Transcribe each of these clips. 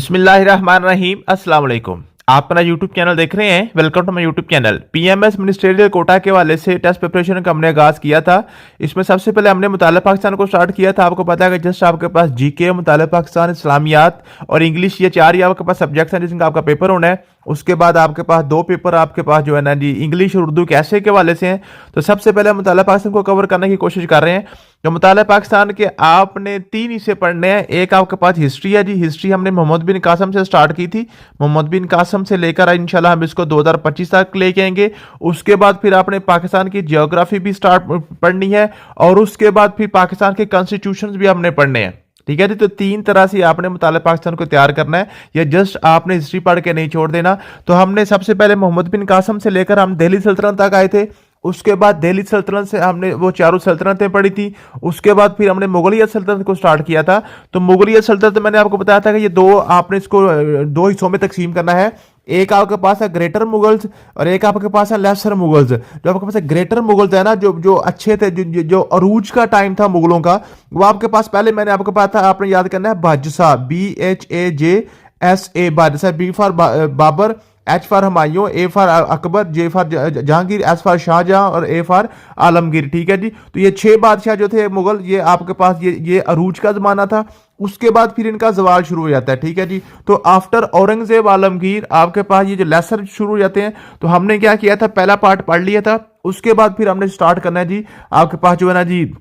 बिस्मिल्लाहिर्रहमानिर्रहीम। अस्सलाम वालेकुम। आप अपना यूट्यूब चैनल देख रहे हैं। Welcome to my YouTube channel. PMS ministerial quota के वाले से टेस्ट प्रिपरेशन का हमने आगाज किया था। इसमें सबसे पहले हमने मुताला पाकिस्तान को स्टार्ट किया था। आपको पता है कि जस्ट आपके पास जीके, मुताला पाकिस्तान, इस्लामियात और इंग्लिश, ये चार ही आपके पास सब्जेक्ट्स हैं जिसका आपका पेपर होना है। उसके बाद आपके पास दो पेपर आपके पास जो है ना जी, इंग्लिश और उर्दू कैसे के वाले से हैं। तो सबसे पहले मुताला पाकिस्तान को कवर करने की कोशिश कर रहे हैं। तो मुताला पाकिस्तान के आपने तीन हिस्से पढ़ने हैं। एक आपके पास हिस्ट्री है जी। हिस्ट्री हमने मोहम्मद बिन कासम से स्टार्ट की थी। मोहम्मद बिन कासम से लेकर इंशाल्लाह हम इसको 2025 तक लेके आएंगे। उसके बाद फिर आपने पाकिस्तान की जियोग्राफी भी स्टार्ट पढ़नी है और उसके बाद फिर पाकिस्तान के कॉन्स्टिट्यूशन भी हमने पढ़ने हैं। ठीक है जी। तो तीन तरह से आपने मुताला पाकिस्तान को तैयार करना है। या जस्ट आपने हिस्ट्री पढ़ के नहीं छोड़ देना। तो हमने सबसे पहले मोहम्मद बिन कासम से लेकर हम दिल्ली सल्तनत तक आए थे। उसके बाद दिल्ली सल्तनत से हमने वो चारों सल्तनतें पढ़ी थी। उसके बाद फिर हमने मुगलिया सल्तनत को स्टार्ट किया था। तो मुगलिया सल्तनत मैंने आपको बताया था कि ये दो, आपने इसको दो हिस्सों में तकसीम करना है। एक आपके पास है ग्रेटर मुगल्स और एक आपके पास है लेसर मुगल्स। जो आपके पास है ग्रेटर मुगल्स है ना, जो जो अच्छे थे, जो अरूज का टाइम था मुगलों का, वो आपके पास पहले मैंने आपको बताया था। आपने याद करना है बादशाह, BHAJSA, बादशाह। B for Babur, H for Humayun, A for Akbar, J for Jahangir, S for Shah Jahan और ए फॉर आलमगीर। ठीक है जी। तो ये छह बादशाह जो थे मुगल, ये आपके पास ये अरूज का जमाना था। उसके बाद फिर इनका जवाल शुरू हो जाता है। ठीक है जी। तो आफ्टर औरंगजेब आलमगीर आपके पास ये जो लेसर शुरू हो जाते हैं। तो हमने क्या किया था, पहला पार्ट पढ़ लिया था। उसके बाद फिर हमने स्टार्ट करना है जी, आपके पास जो है ना जी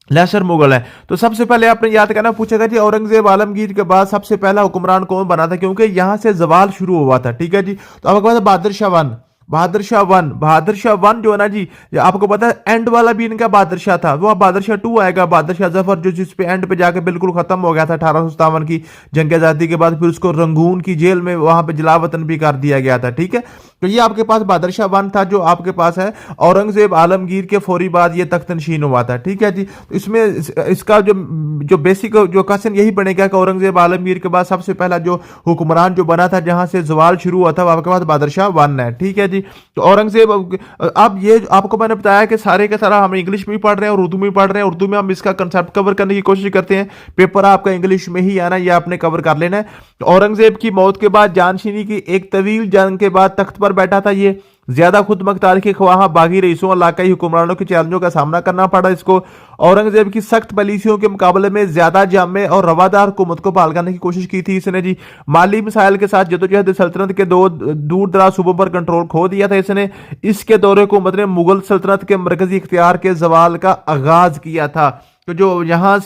लेसर मुगल है। तो सबसे पहले आपने याद करना, पूछा था जी औरंगजेब आलमगीर के बाद सबसे पहला हुक्मरान कौन बना था, क्योंकि यहां से जवाल शुरू हुआ था। ठीक है जी। तो आपके पास Bahadur Shah one, Bahadur Shah one, Bahadur Shah one जो है ना जी, आपको पता है एंड वाला भी इनका बहादुर शाह था। वो बहादुर शाह टू आएगा, बहादुर शाह जफर, जो जिस पे एंड पे जाके बिल्कुल खत्म हो गया था 1857 की जंग आजादी के बाद। फिर उसको रंगून की जेल में वहां पे जलावतन भी कर दिया गया था। ठीक है। तो ये आपके पास बहादुर शाह वन था, जो आपके पास है औरंगजेब आलमगीर के फौरी बाद ये तख्त नशीन हुआ था। ठीक है जी। तो इसमें इसका जो बेसिक जो क्वेश्चन यही बनेगा कि औरंगजेब आलमगीर के बाद सबसे पहला जो हुक्मरान जो बना था, जहां से जवाल शुरू हुआ था, वो आपके पास बहादुर शाह वन है। ठीक है जी। तो औरंगजेब, अब ये आपको मैंने बताया कि सारे के सारा हम इंग्लिश में भी पढ़ रहे हैं और उर्दू में भी पढ़ रहे हैं। उर्दू में हम इसका कंसेप्ट कवर करने की कोशिश करते हैं। पेपर आपका इंग्लिश में ही आना, ये आपने कवर कर लेना है। तो औरंगजेब की मौत के बाद जानशीनी की एक तवील जंग के बाद तख्त पर बैठा था ये। ज्यादा खुद मुख्तार के ख्वाहा बागी रईसों और इलाकाई हुक्मरानों के चैलेंजों का सामना करना पड़ा इसको। औरंगजेब की सख्त पॉलिसियों के मुकाबले में ज्यादा जामे और रवादार हुकूमत को बहाल करने की कोशिश की थी इसने जी। माली मसाइल के साथ जदोजहद सल्तनत के दो दूर दराज सूबों पर कंट्रोल खो दिया था इसने। इसके दौरे हुकूमत ने मुगल सल्तनत के मरकजी इख्तियार के जवाल का आगाज किया था। तो जो जहां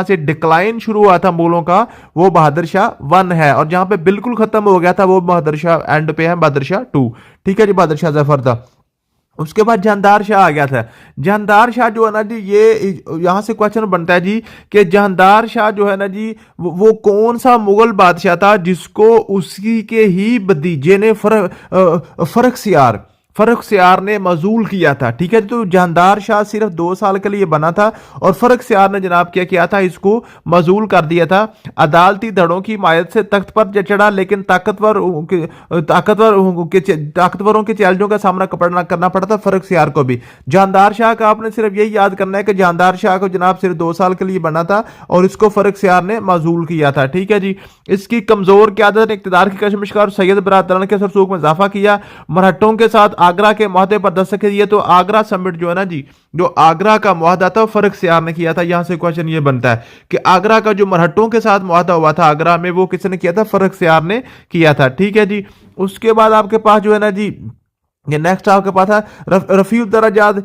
से डिक्लाइन शुरू हुआ था मुगलों का, वो बहादुर शाह वन है। और जहां पे बिल्कुल खत्म हो गया था, वो बहादुर शाह एंड पे है, बहादुर शाह टू। ठीक है जी। बहादुर शाह जफर था। उसके बाद जहांदार शाह आ गया था। जहांदार शाह जो है ना जी, ये यहां से क्वेश्चन बनता है जी कि जहांदार शाह जो है ना जी, वो कौन सा मुगल बादशाह था जिसको उसकी के ही भतीजे ने फर्रुख सियार ने मजूल किया था। ठीक है। तो जहांदार शाह सिर्फ 2 साल के लिए बना था और फर्रुख सियार ने जनाब क्या किया था, इसको मजूल कर दिया था। अदालती धड़ों की हिमायत से तख्त पर चढ़ा, लेकिन ताकतवरों के चैलेंजों का सामना करना पड़ा था फर्रुख सियार को भी। जहांदार शाह का आपने सिर्फ यही याद करना है कि जहांदार शाह को जनाब सिर्फ 2 साल के लिए बना था और इसको फर्रुख सियार ने मजूल किया था। ठीक है जी। इसकी कमजोर क़यादत ने इक़्तिदार की कशमकश और सैयद बरादरान के सरसूख में इजाफा किया। मराठों के साथ आगरा के मुआहदे पर दस्तखत किए। तो आगरा समिट जो है ना जी, जो आगरा का मुआहदा था, फर्रुख सियार ने किया था। यहां से क्वेश्चन ये बनता है कि आगरा का जो मराठों के साथ मुआहदा हुआ था आगरा में, वो किसने किया था, फर्रुख सियार ने किया था। ठीक है जी। उसके बाद आपके पास जो है ना जी, ये नेक्स्ट आपके पास है रफीउद्दरजाद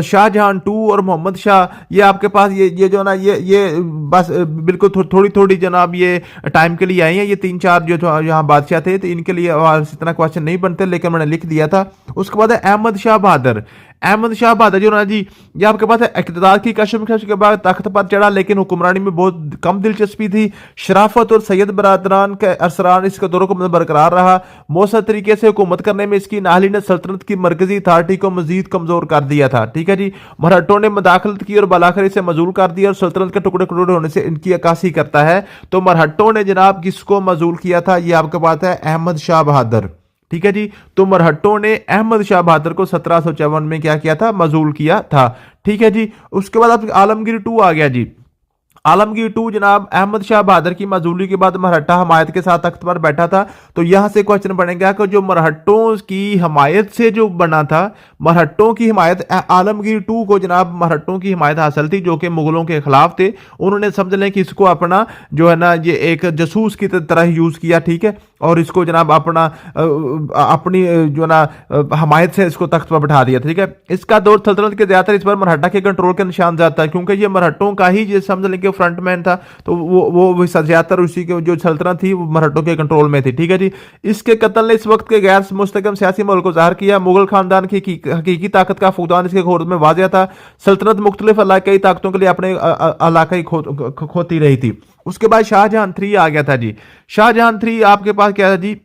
शाहजहां टू और मोहम्मद शाह। ये आपके पास ये जो ना ये बस बिल्कुल थोड़ी थोड़ी जनाब ये टाइम के लिए आई हैं। ये 3-4 जो यहाँ बादशाह थे, तो इनके लिए इतना क्वेश्चन नहीं बनते, लेकिन मैंने लिख दिया था। उसके बाद है अहमद शाह बहादुर। अहमद शाह बहादुर जो ना जी, ये आपके पास है इक़्तिदार की कशमकश के बाद तख्त पर चढ़ा, लेकिन हुक्मरानी में बहुत कम दिलचस्पी थी। शराफत और सैयद बरादरान के असरान इसके दौरों को बरकरार रहा। मौसर तरीके से हुकूमत करने में इसकी नाहली ने सल्तनत की मरकजी अथॉरिटी को मजीद कमजोर कर दिया था। ठीक है जी। मराठों ने मदाखलत की और बलाखिर इसे मजूल कर दिया और सल्तनत के टुकड़े टुकड़े होने से इनकी अक्कासी करता है। तो मराठों ने जनाब किसको मजूल किया था, ये आपके पास है अहमद शाह बहादुर। ठीक है जी। तो मरहट्टों ने अहमद शाह बहादुर को 1754 में क्या किया था, मजूल किया था। ठीक है जी। उसके बाद आप आलमगीर टू आ गया जी। आलमगीर टू जनाब अहमद शाह बहादुर की माजूली के बाद मरहट्टा हमायत के साथ तख्त पर बैठा था। तो यहां से क्वेश्चन बनेगा कि जो मरहट्टों की हमायत से जो बना था, मरहट्टों की हिमायत, आलमगीर टू को जनाब मरहट्टों की हिमायत हासिल थी जो कि मुगलों के खिलाफ थे। उन्होंने समझ लें कि इसको अपना जो है ना ये एक जसूस की तरह यूज किया, ठीक है, और इसको जनाब अपना अपनी जो ना हमायत से इसको तख्त पर बैठा दिया, ठीक है। इसका दौर सल्तनत के ज्यादातर इस पर मरहट्टा के कंट्रोल के निशान जाता है, क्योंकि ये मरहट्टों का ही ये समझ लें कि फ्रंटमैन था। तो वो ज्यादातर उसी के जो सल्तनत थी वो मरहट्टों के कंट्रोल में थी, ठीक है जी। इसके कत्ल ने इस वक्त के गैर मुस्तकम सियासी माहौल को जाहिर किया। मुगल खानदान की हकीकी ताकत का फुकदान इसके खोज में वाज़ेह था। सल्तनत मुख्तलिफ इलाकाई ताकतों के लिए अपने इलाकाई खोती रही थी। उसके बाद शाहजहां 3 आ गया था जी। शाहजहां 3 आपके पास क्या था जी,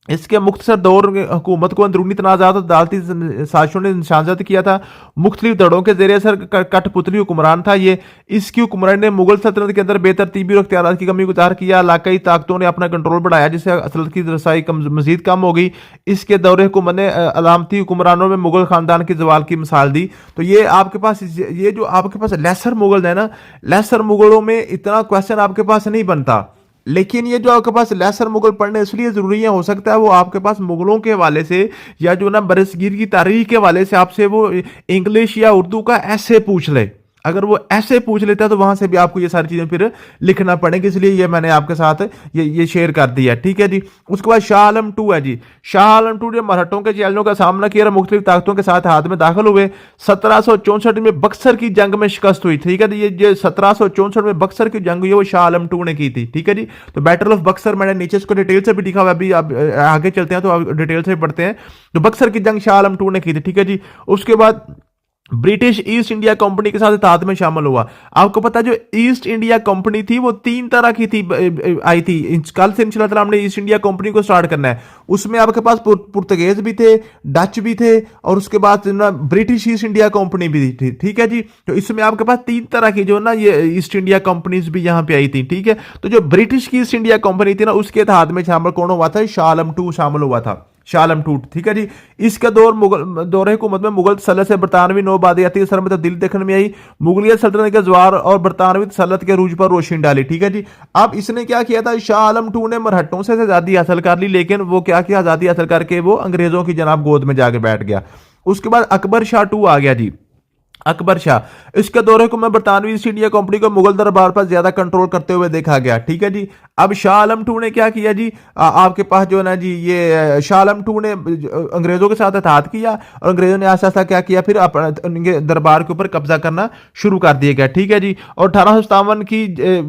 इसके मुख्तसर दौर हुकूमत को अंदरूनी तनाज़ात और अदालती साजिशों ने निशानजद किया था। मुख्तलिफ दड़ों के जेर असर कठपुतली हुक्मरान था ये। इसकी हुक्मरान ने मुगल सल्तनत के अंदर बेतरतीबी और इख्तियारात की कमी को ज़ाहिर किया। इलाकाई ताकतों ने अपना कंट्रोल बढ़ाया, जिससे असलत की रसाई मजीद कम हो गई। इसके दौरे हुकूमत ने अलामती हुक्मरानों में मुगल खानदान के जवाल की मिसाल दी। तो ये आपके पास ये जो आपके पास लेसर मुगल है ना, लेसर मुगलों में इतना क्वेश्चन आपके पास नहीं बनता, लेकिन ये जो आपके पास लेसर मुगल पढ़ने इसलिए जरूरी है, हो सकता है वो आपके पास मुगलों के हवाले से या जो ना बरसगीर की तारीख के हवाले से आपसे वो इंग्लिश या उर्दू का ऐसे पूछ ले। अगर वो ऐसे पूछ लेता है तो वहां से भी आपको ये सारी चीजें फिर लिखना पड़ेगी, इसलिए ये मैंने आपके साथ ये शेयर कर दिया, ठीक है जी। उसके बाद शाह आलम 2 है जी। शाह आलम 2 ने मराठों के चैलेंजों का सामना किया और मुख्तलिफ ताकतों के साथ हाथ में दाखिल हुए। 1764 में बक्सर की जंग में शिकस्त हुई, ठीक है। ये जो 1764 में बक्सर की जंग हुई है वो शाह आलम 2 ने की थी, ठीक है जी। तो बैटल ऑफ बक्सर मैंने नीचे इसको डिटेल से भी लिखा हुआ, अभी आप आगे चलते हैं तो आप डिटेल से पढ़ते हैं। तो बक्सर की जंग शाह आलम 2 ने की थी, ठीक है जी। उसके बाद ब्रिटिश ईस्ट इंडिया कंपनी के साथ इत्तेहाद में शामिल हुआ। आपको पता है जो ईस्ट इंडिया कंपनी थी वो 3 तरह की थी, आई थी। कल से इंशाल्लाह हमने ईस्ट इंडिया कंपनी को स्टार्ट करना है। उसमें आपके पास पुर्तगेज भी थे, डच भी थे, और उसके बाद ना ब्रिटिश ईस्ट इंडिया कंपनी भी थी, ठीक है जी। तो इसमें आपके पास 3 तरह की जो ना ये ईस्ट इंडिया कंपनीज भी यहाँ पे आई थी, ठीक है। तो जो ब्रिटिश की ईस्ट इंडिया कंपनी थी ना उसके इत्तेहाद में शामिल कौन हुआ था? शाह आलम 2 शामिल हुआ था, शाह आलम 2, ठीक है जी। इसका दौरे हुकूमत में मुगल सल्तनत से बरतानवी नौबादियाती असर में तब्दीली देखने में आई। मुगलिया सल्तनत के ज्वार और बरतानवी सल्तनत के रूज पर रोशनी डाली, ठीक है जी। अब इसने क्या किया था? शाह आलम 2 ने मरहट्टों से आजादी हासिल कर ली, लेकिन वो क्या किया? आजादी हासिल करके वो अंग्रेजों की जनाब गोद में जाके बैठ गया। उसके बाद अकबर शाह 2 आ गया जी। अकबर शाह, इसके दौरे को मैं बरतानवी ईस्ट इंडिया कंपनी को मुगल दरबार पर ज्यादा कंट्रोल करते हुए देखा गया, ठीक है जी। अब शाह आलम 2 ने क्या किया जी? आपके पास जो है ना जी ये शाह आलम 2 ने अंग्रेजों के साथ इत्तेहाद किया और अंग्रेजों ने आस्ता आस्ता क्या किया? फिर उनके दरबार के ऊपर कब्जा करना शुरू कर दिया गया, ठीक है जी। और 1857 की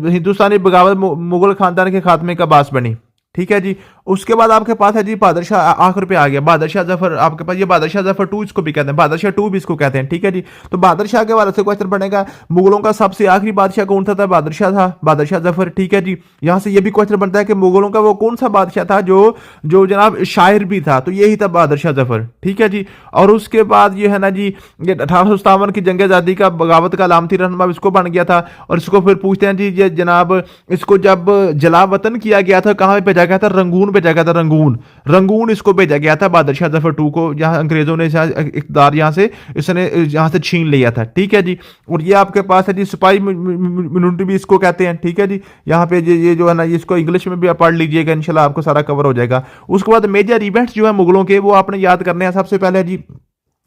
हिंदुस्तानी बगावत मुगल खानदान के खात्मे का बास बनी, ठीक है जी। उसके बाद आपके पास है जी बहादुर शाह, आखिर पे आ गया बहादुर शाह जफर। आपके पास ये बहादुर शाह जफर 2 इसको भी कहते हैं, बहादुर शाह 2 भी इसको कहते हैं, ठीक है जी। तो बहादुर शाह के बारे से क्वेश्चन बनेगा, मुगलों का सबसे आखिरी बादशाह कौन था? बहादुर शाह था, बहादुर शाह जफर, ठीक है जी। यहां से ये भी क्वेश्चन बनता है कि मुगलों का वो कौन सा बादशाह था जो जो जनाब शायर भी था? तो यही था बहादुर शाह जफर, ठीक है जी। और उसके बाद ये है ना जी 1857 की जंग आजादी का बगावत का अलामती रहनुमा इसको बन गया था। और इसको फिर पूछते हैं जी ये जनाब इसको जब जला वतन किया गया था कहां भेजा गया था? रंगून भेजा गया था, रंगून इसको भेजा गया था बहादुर शाह जफर 2 को, जहां अंग्रेजों ने इक़्तिदार यहां से इसने यहां से छीन लिया था, ठीक है जी। और ये आपके पास है जी सिपाही मिलिट्री भी इसको कहते हैं, ठीक है जी। यहाँ पे ये जो है ना इसको इंग्लिश में भी आप पढ़ लीजिएगा, इंशाल्लाह आपको सारा कवर हो जाएगा। उसके बाद मेजर इवेंट्स जो है मुगलों के वो आपने याद करने हैं। सबसे पहले जी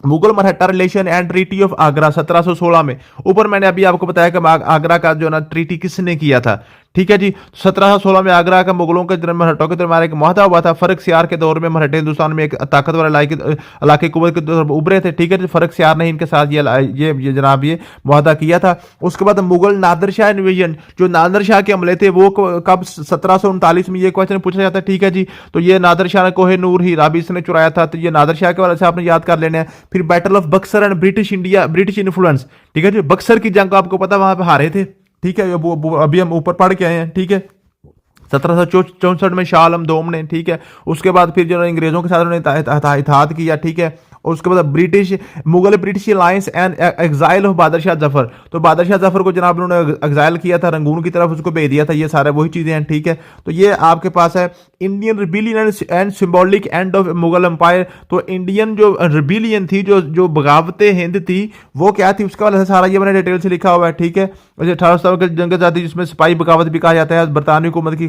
Mughal Marhatta relation and treaty of Agra 1716 में। ऊपर मैंने अभी आपको बताया कि आगरा का जो ना ट्रीटी किसने किया था, ठीक है जी। 1716 में आगरा का मुगलों के मरहट्टों के दरमियान एक मुआहदा हुआ था। फर्क सियार के दौर में मरहट्टे हिंदुस्तान में एक ताकतवर इलाके कुवैत के तरफ उभरे थे, ठीक है जी। फर्क सियार ने इनके साथ ये जनाब ये मुआहदा किया था। उसके बाद मुगल नादर शाह इन्वेजन, जो नादर शाह के हमले थे वो कब? 1739 में। ये क्वेश्चन पूछा जाता है, ठीक है जी। तो ये नादर शाह ने कोहे नूर ही राबिस ने चुराया था, तो ये नादर शाह के वाले से आपने याद कर लेना है। फिर battle of Buxar and British influence, ठीक है जी। बक्सर की जंग आपको पता वहां पे हारे थे, ठीक है। अभी हम ऊपर पढ़ के आए हैं, ठीक है। 1764 में शाह आलम 2 ने, ठीक है। उसके बाद फिर जो अंग्रेजों के साथ उन्होंने इत्तेहाद किया, ठीक है। और उसके बाद Mughal British alliance and exile of Bahadur Shah Zafar. तो बहादुर शाह जफर को जनाब उन्होंने एग्जाइल किया था, रंगून की तरफ उसको भेज दिया था। ये सारे वही चीजें हैं, ठीक है। तो ये आपके पास है Indian rebellion and symbolic end of Mughal empire. तो इंडियन जो रिबिलियन थी, जो बगावत हिंद थी, वो क्या थी उसका वाला सारा ये मैंने डिटेल से लिखा हुआ है, ठीक है। वैसे 1857 की जंग आज़ादी जिसमें सिपाही बगावत भी कहा जाता है, बरतानवी हुकूमत की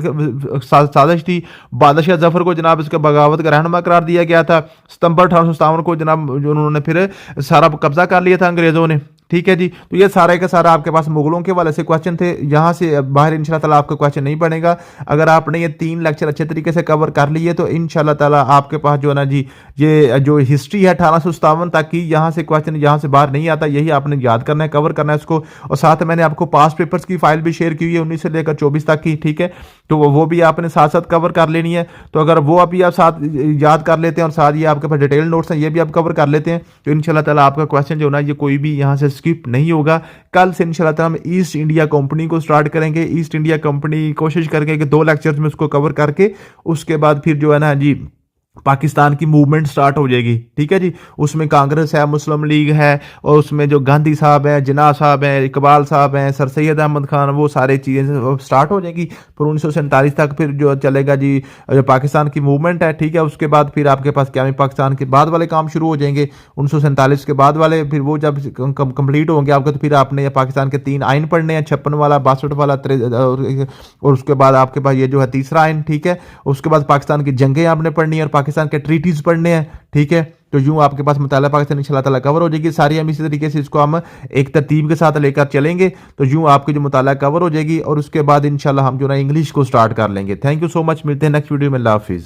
साजिश थी। बादशाह जफर को जनाब इसका बगावत का रहनुमा करार दिया गया था। सितंबर 1857 को जनाब जो उन्होंने फिर सारा कब्जा कर लिया था अंग्रेजों ने। ठीक है जी, तो ये सारा का सारा आपके पास मुगलों के वाले से क्वेश्चन थे। यहाँ से बाहर इंशाल्लाह ताला आपका क्वेश्चन नहीं पड़ेगा। अगर आपने ये 3 लेक्चर अच्छे तरीके से कवर कर लिए तो इंशाल्लाह ताला आपके पास जो है ना जी, ये जो हिस्ट्री है 1857 तक की, यहाँ से क्वेश्चन यहाँ से बाहर नहीं आता। यही आपने याद करना है, कवर करना है इसको। और साथ मैंने आपको पास्ट पेपर्स की फाइल भी शेयर की हुई है 19 से लेकर 24 तक की। ठीक है, तो वो भी आपने साथ साथ कवर कर लेनी है। तो अगर वो अभी आप साथ याद कर लेते हैं और साथ ये आपके पास डिटेल नोट्स हैं, ये भी आप कवर कर लेते हैं, तो इंशाल्लाह ताला आपका क्वेश्चन जो ना ये कोई भी यहाँ से स्किप नहीं होगा। कल से इंशाल्लाह ताला हम ईस्ट इंडिया कंपनी को स्टार्ट करेंगे। ईस्ट इंडिया कंपनी कोशिश करके कि 2 लेक्चर्स में उसको कवर करके उसके बाद फिर जो है ना जी पाकिस्तान की मूवमेंट स्टार्ट हो जाएगी। ठीक है जी, उसमें कांग्रेस है, मुस्लिम लीग है, और उसमें जो गांधी साहब हैं, जिन्ना साहब हैं, इकबाल साहब हैं, सर सैयद अहमद खान, वो सारी चीज़ें स्टार्ट हो जाएगी। फिर 1947 तक फिर जो चलेगा जी जो पाकिस्तान की मूवमेंट है। ठीक है, उसके बाद फिर आपके पास क्या पाकिस्तान के बाद वाले काम शुरू हो जाएंगे 1947 के बाद वाले। फिर वो जब कंप्लीट होंगे आपके, तो फिर आपने पाकिस्तान के 3 आइन पढ़ने हैं, 56 वाला, 62 वाला, और उसके बाद आपके पास ये जो है तीसरा आइन। ठीक है, उसके बाद पाकिस्तान की जंगें आपने पढ़नी है और पाकिस्तान के ट्रीटीज पढ़ने हैं। ठीक है, तो यूं आपके पास मुताला पाकिस्तान इंशाल्लाह ताला कवर हो जाएगी सारी। हम इसी तरीके से इसको हम एक तरतीब के साथ लेकर चलेंगे, तो यूं आपकी जो मुताला कवर हो जाएगी। और उसके बाद इंशाल्लाह हम जो ना इंग्लिश को स्टार्ट कर लेंगे। थैंक यू सो मच, मिलते हैं नेक्स्ट वीडियो में। अल्लाह हाफिज़।